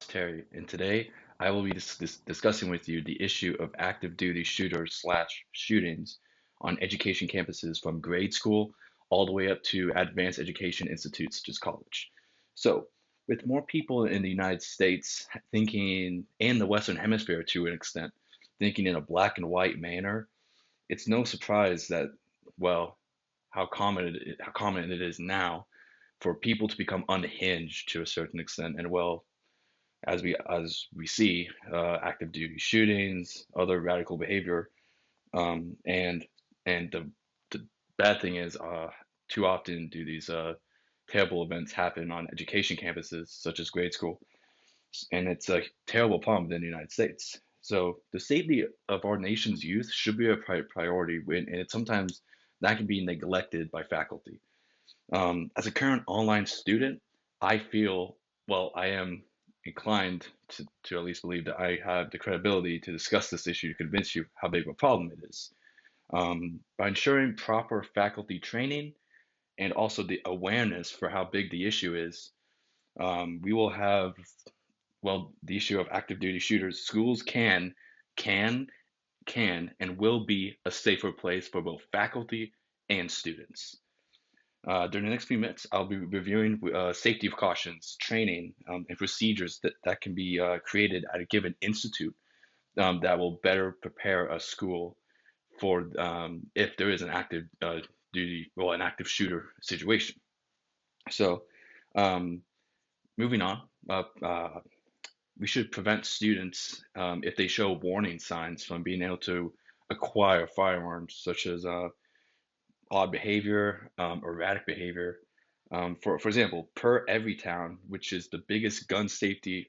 Terry, and today I will be discussing with you the issue of active duty shooters slash shootings on education campuses from grade school all the way up to advanced education institutes such as college. So, with more people in the United States thinking, and the Western Hemisphere to an extent, thinking in a black and white manner, it's no surprise that, well, how common it is now for people to become unhinged to a certain extent, and well, as we see, active duty shootings, other radical behavior, and the bad thing is, too often do these terrible events happen on education campuses such as grade school, and it's a terrible problem within the United States. So the safety of our nation's youth should be a priority, and it sometimes that can be neglected by faculty. As a current online student, I feel, well, I am inclined to at least believe that I have the credibility to discuss this issue to convince you how big of a problem it is. By ensuring proper faculty training and also the awareness for how big the issue is, we will have, well, the issue of active duty shooters. Schools can, and will be a safer place for both faculty and students. During the next few minutes, I'll be reviewing safety precautions, training, and procedures that can be created at a given institute that will better prepare a school for if there is an active an active shooter situation. So, um, moving on, we should prevent students if they show warning signs from being able to acquire firearms, such as odd behavior, erratic behavior. For example, per Everytown, which is the biggest gun safety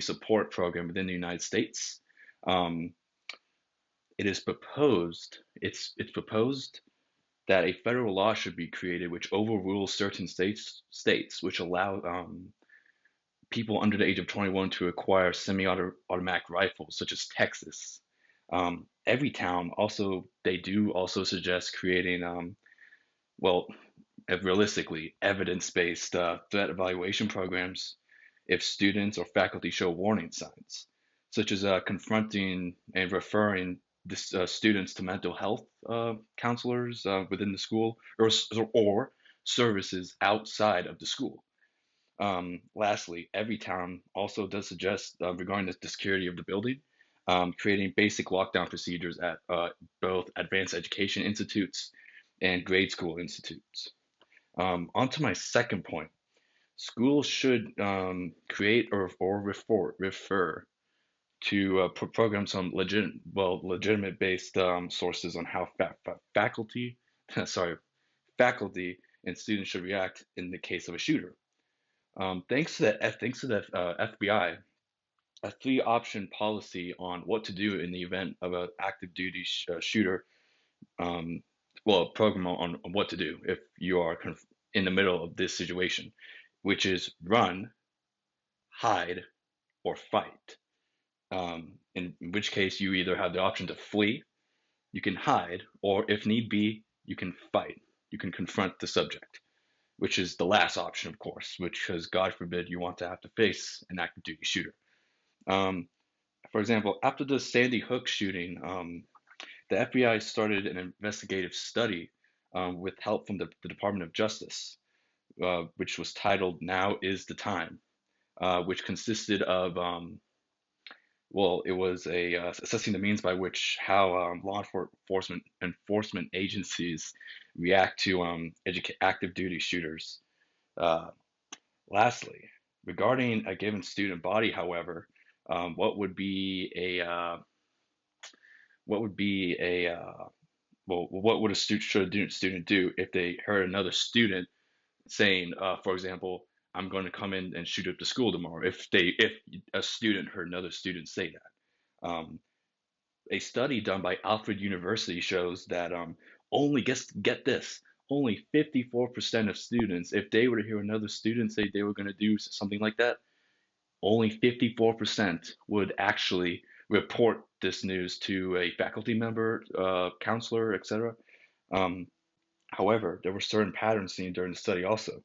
support program within the United States, um, it's proposed that a federal law should be created which overrules certain states which allow people under the age of 21 to acquire semi-automatic rifles, such as Texas. Every town also they do also suggest creating well, realistically, evidence-based threat evaluation programs if students or faculty show warning signs, such as confronting and referring students to mental health counselors within the school or services outside of the school. Lastly, every town also does suggest, regarding the security of the building, creating basic lockdown procedures at both advanced education institutes and grade school institutes. On to my second point. Schools should create or refer to programs on legitimate based sources on how faculty, sorry, faculty and students should react in the case of a shooter. Thanks to the FBI, a three-option policy on what to do in the event of an active duty shooter. Um, well, a program on what to do if you are in the middle of this situation, which is run, hide, or fight. In which case, you either have the option to flee, you can hide, or if need be, you can fight. You can confront the subject, which is the last option, of course, which because God forbid you want to have to face an active duty shooter. Um, for example, after the Sandy Hook shooting, the FBI started an investigative study with help from the Department of Justice, which was titled "Now Is the Time," which consisted of it was a assessing the means by which how law enforcement agencies react to active duty shooters. Uh, Lastly, regarding a given student body, however, what would be a what would be a what would a student do if they heard another student saying, for example, I'm going to come in and shoot up the school tomorrow? If a student heard another student say that, a study done by Alfred University shows that only get this, only 54% of students, if they were to hear another student say they were going to do something like that, only 54% would actually report this news to a faculty member, counselor, etc. Um, However, there were certain patterns seen during the study also.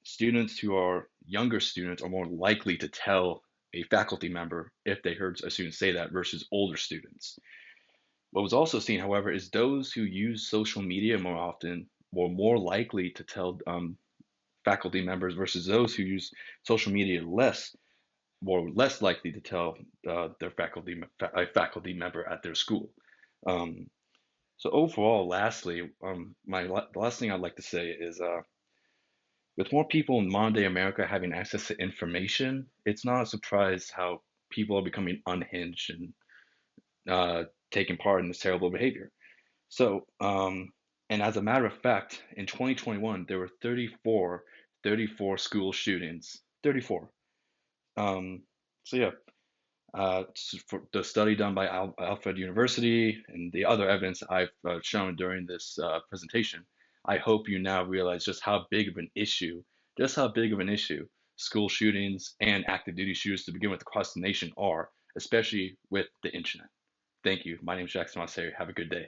Students who are younger students are more likely to tell a faculty member if they heard a student say that versus older students. What was also seen, however, is those who use social media more often were more likely to tell faculty members versus those who use social media less were less likely to tell their a faculty member at their school. Um, so overall, lastly, the last thing I'd like to say is with more people in modern day America having access to information, it's not a surprise how people are becoming unhinged and taking part in this terrible behavior. So, and as a matter of fact, in 2021, there were 34 school shootings. 34. Um, so yeah, for the study done by Alfred University and the other evidence I've shown during this presentation, I hope you now realize just how big of an issue school shootings and active duty shooters to begin with across the nation are, especially with the internet. Thank you. My name is Jackson Mosseri. Have a good day.